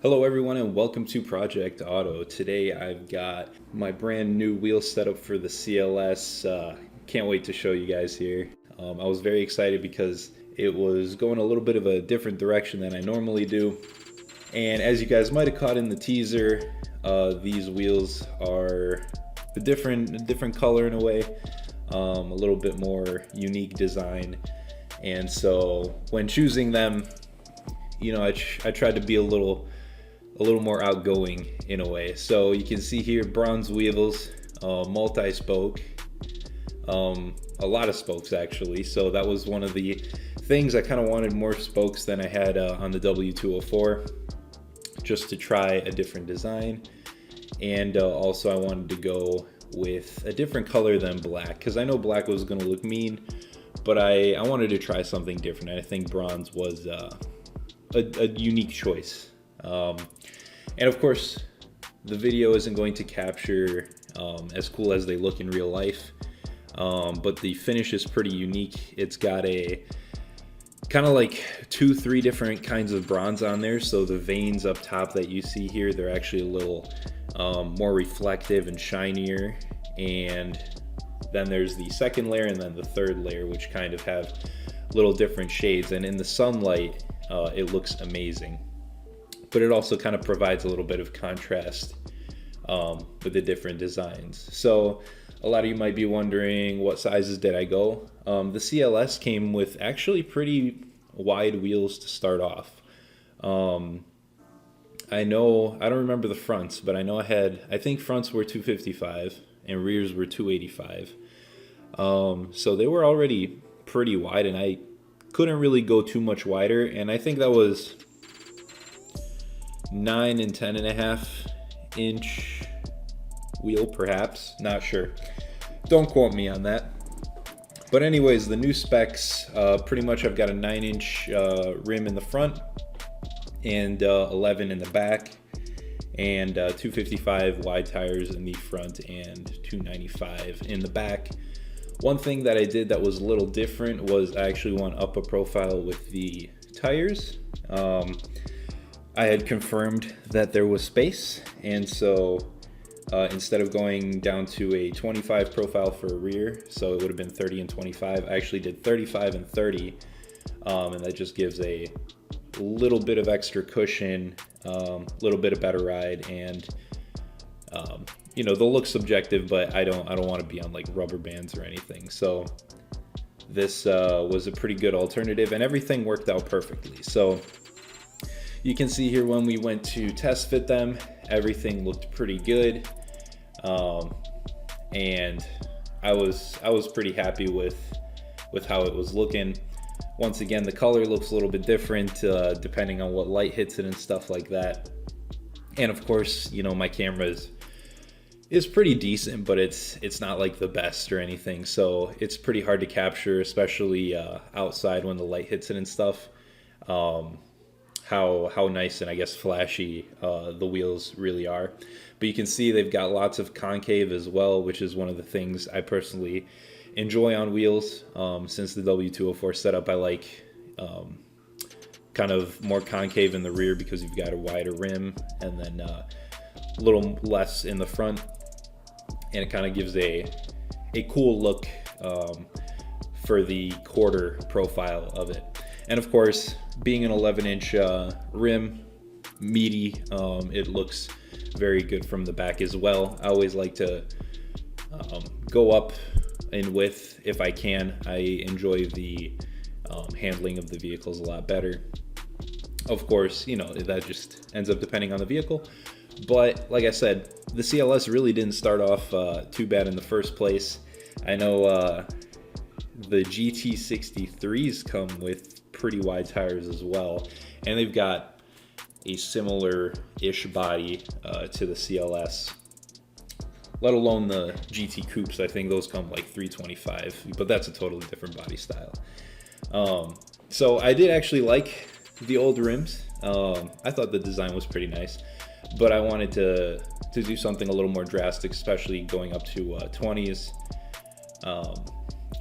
Hello everyone and welcome to Project Auto. Today I've got my brand new wheel setup for the CLS. Can't wait to show you guys here. I was very excited because it was going a little bit of a different direction than I normally do. And as you guys might have caught in the teaser, these wheels are a different color in a way, a little bit more unique design. And so when choosing them, I tried to be a little more outgoing in a way. So you can see here bronze wheels, multi-spoke, a lot of spokes actually. So that was one of the things. I kind of wanted more spokes than I had on the W204, just to try a different design. And also I wanted to go with a different color than black, because I know black was going to look mean, but I wanted to try something different. And I think bronze was a unique choice. And of course, the video isn't going to capture as cool as they look in real life, but the finish is pretty unique. It's got a kind of like 2-3 different kinds of bronze on there. So the veins up top that you see here, they're actually a little more reflective and shinier. And then there's the second layer and then the third layer, which kind of have little different shades. And in the sunlight, it looks amazing. But it also kind of provides a little bit of contrast with the different designs. So a lot of you might be wondering, what sizes did I go? The CLS came with actually pretty wide wheels to start off. I don't remember the fronts, but I know I think fronts were 255 and rears were 285. So they were already pretty wide, and I couldn't really go too much wider. And I think that was 9 and 10.5 inch wheel, perhaps, not sure, don't quote me on that. But anyways, the new specs, pretty much I've got a 9-inch rim in the front and 11 in the back, and 255 wide tires in the front and 295 in the back. One thing that I did that was a little different was I actually went up a profile with the tires. I had confirmed that there was space, and so instead of going down to a 25 profile for a rear, so it would have been 30 and 25, I actually did 35 and 30, and that just gives a little bit of extra cushion, a little bit of better ride, and they'll look subjective, but I don't want to be on like rubber bands or anything. So this was a pretty good alternative, and everything worked out perfectly. So you can see here when we went to test fit them, everything looked pretty good, and I was pretty happy with how it was looking. Once again, the color looks a little bit different depending on what light hits it and stuff like that. And of course, my camera is pretty decent, but it's not like the best or anything, so it's pretty hard to capture, especially outside when the light hits it and stuff. How nice and I guess flashy the wheels really are. But you can see they've got lots of concave as well, which is one of the things I personally enjoy on wheels. Since the W204 setup, I like kind of more concave in the rear because you've got a wider rim, and then a little less in the front, and it kind of gives a cool look for the quarter profile of it. And of course, being an 11-inch rim, meaty, it looks very good from the back as well. I always like to go up in width if I can. I enjoy the handling of the vehicles a lot better. Of course, that just ends up depending on the vehicle. But like I said, the CLS really didn't start off too bad in the first place. I know the GT63s come with pretty wide tires as well, and they've got a similar-ish body to the CLS, let alone the GT Coupes. I think those come like 325, but that's a totally different body style. So I did actually like the old rims. I thought the design was pretty nice, but I wanted to do something a little more drastic, especially going up to 20s.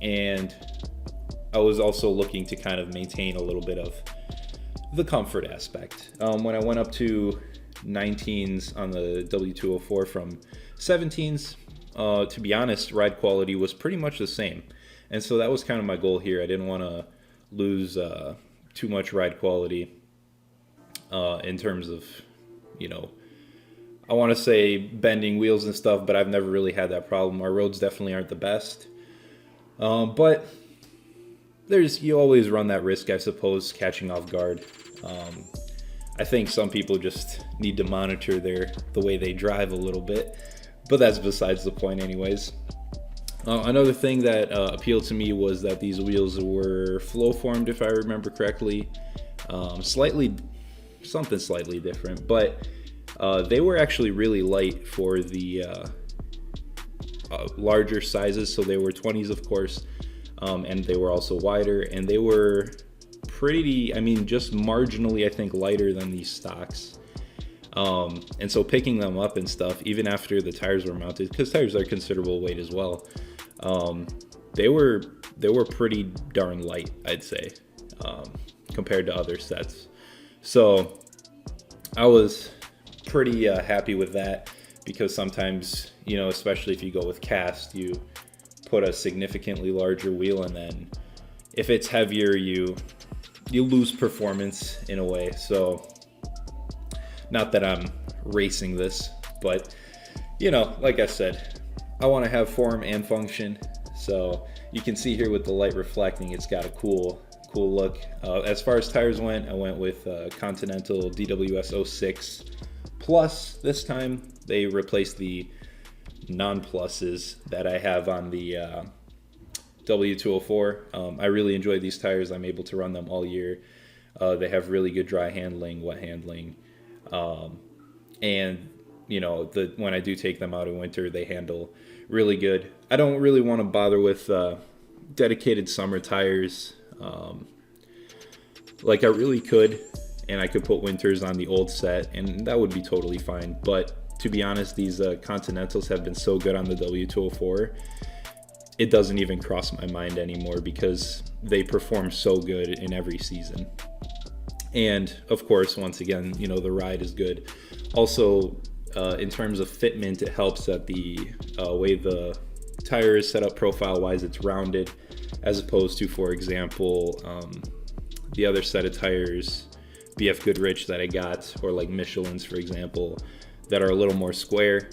And I was also looking to kind of maintain a little bit of the comfort aspect. When I went up to 19s on the W204 from 17s, to be honest, ride quality was pretty much the same. And so that was kind of my goal here. I didn't want to lose too much ride quality in terms of, you know, I want to say bending wheels and stuff, but I've never really had that problem. Our roads definitely aren't the best. But you always run that risk, I suppose, catching off guard. I think some people just need to monitor the way they drive a little bit, but that's besides the point anyways. Another thing that appealed to me was that these wheels were flow formed, if I remember correctly. Something slightly different, but they were actually really light for the larger sizes. So they were 20s, of course, and they were also wider, and they were pretty, I mean, just marginally, I think, lighter than these stocks. And so picking them up and stuff, even after the tires were mounted, because tires are considerable weight as well, they were pretty darn light, I'd say, compared to other sets. So I was pretty happy with that, because sometimes, you know, especially if you go with cast, you put a significantly larger wheel, and then if it's heavier, you lose performance in a way. So not that I'm racing this, but, you know, like I said, I want to have form and function. So you can see here with the light reflecting, it's got a cool look. As far as tires went, I went with Continental DWS 06 Plus this time. They replaced the non-pluses that I have on the W204. I really enjoy these tires. I'm able to run them all year. They have really good dry handling, wet handling, and you know, when I do take them out in winter, they handle really good. I don't really want to bother with dedicated summer tires. Like I really could, and I could put winters on the old set, and that would be totally fine. But to be honest, these Continentals have been so good on the W204, it doesn't even cross my mind anymore, because they perform so good in every season. And of course, once again, you know, the ride is good. Also, in terms of fitment, it helps that the way the tire is set up profile-wise, it's rounded, as opposed to, for example, the other set of tires, BF Goodrich that I got, or like Michelin's, for example, that are a little more square,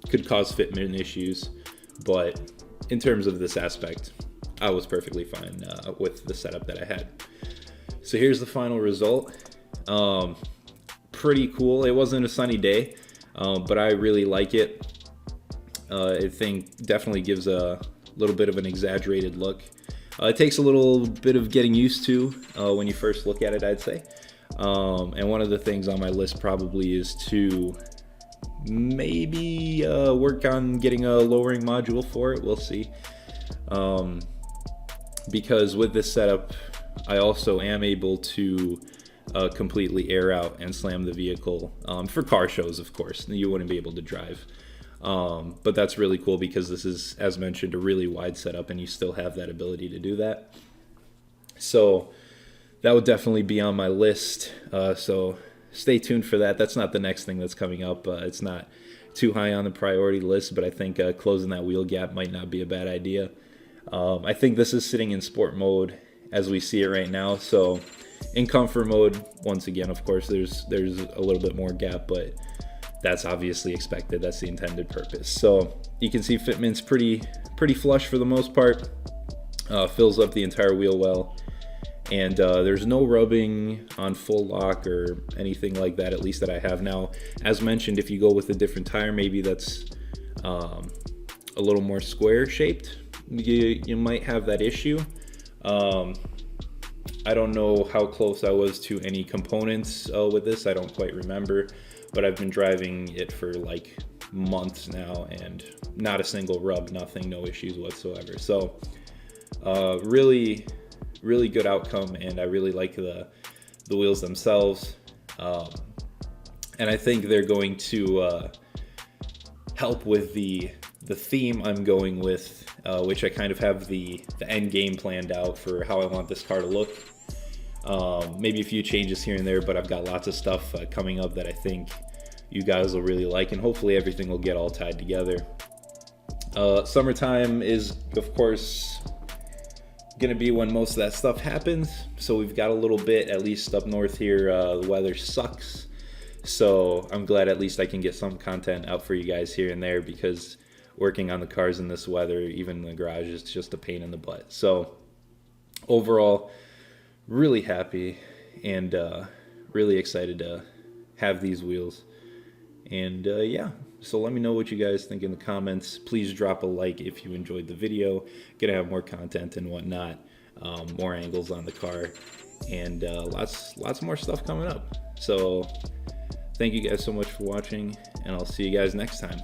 could cause fitment issues. But in terms of this aspect, I was perfectly fine with the setup that I had. So here's the final result. Pretty cool. It wasn't a sunny day, but I really like it. I think definitely gives a little bit of an exaggerated look. It takes a little bit of getting used to when you first look at it, I'd say. And one of the things on my list probably is to maybe work on getting a lowering module for it. We'll see. Because with this setup, I also am able to completely air out and slam the vehicle for car shows, of course. You wouldn't be able to drive. But that's really cool, because this is, as mentioned, a really wide setup, and you still have that ability to do that. So that would definitely be on my list. So stay tuned for that. That's not the next thing that's coming up. It's not too high on the priority list, but I think closing that wheel gap might not be a bad idea. I think this is sitting in sport mode as we see it right now. So in comfort mode, once again, of course, there's a little bit more gap, but that's obviously expected. That's the intended purpose. So you can see fitment's pretty flush for the most part. Fills up the entire wheel well. And there's no rubbing on full lock or anything like that, at least that I have now. As mentioned, if you go with a different tire, maybe that's a little more square shaped, you might have that issue. I don't know how close I was to any components with this. I don't quite remember, but I've been driving it for like months now, and not a single rub, nothing, no issues whatsoever. So really good outcome, and I really like the wheels themselves. And I think they're going to help with the theme I'm going with, which I kind of have the end game planned out for how I want this car to look. Maybe a few changes here and there, but I've got lots of stuff coming up that I think you guys will really like, and hopefully everything will get all tied together. Summertime is, of course, gonna be when most of that stuff happens, so we've got a little bit, at least up north here. The weather sucks, so I'm glad at least I can get some content out for you guys here and there, because working on the cars in this weather, even in the garage, is just a pain in the butt. So overall, really happy and really excited to have these wheels. And yeah, so let me know what you guys think in the comments. Please drop a like if you enjoyed the video. Gonna have more content and whatnot, more angles on the car, and lots more stuff coming up. So thank you guys so much for watching, and I'll see you guys next time.